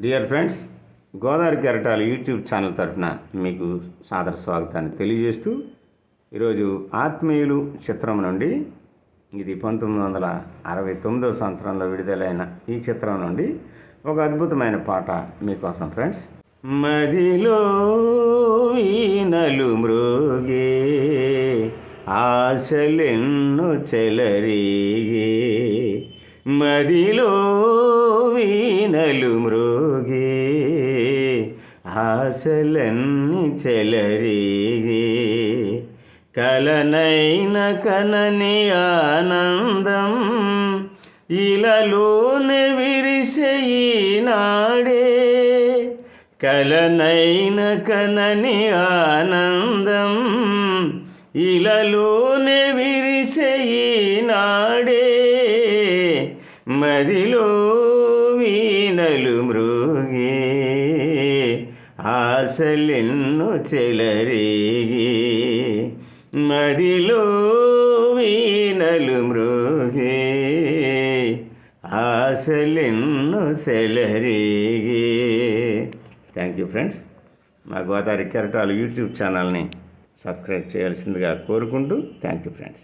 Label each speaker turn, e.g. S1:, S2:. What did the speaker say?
S1: Dear friends, Godavari కెరటాలు YouTube channel తరఫున మీకు సాదర స్వాగతాన్ని తెలియజేస్తూ ఈరోజు ఆత్మీయులు చిత్రం నుండి, ఇది 1969 సంవత్సరంలో విడుదలైన ఈ చిత్రం నుండి ఒక అద్భుతమైన పాట మీకోసం ఫ్రెండ్స్. మదిలో వీణలు మ్రోగే, ఆశలెన్నో చెలరేగే, మదిలో వీణలు మ్రోగే, ఆశలన్నీ చెలరేగే, కలనైన కనని ఆనందం ఇలలోనే విరిసే ఈనాడే, కలనైన కనని ఆనందం ఇలలోనే విరిసే ఈనాడే, మదిలో వీణలు మ్రోగే, ఆశలెన్నో చెలరేగే, మదిలో వీణలు మ్రోగే, ఆశలెన్నో చెలరేగే. Thank you friends. మా గోదావరి కెరటాలు యూట్యూబ్ ఛానల్ని సబ్స్క్రైబ్ చేయాల్సిందిగా కోరుకుంటూ థ్యాంక్ యూ ఫ్రెండ్స్.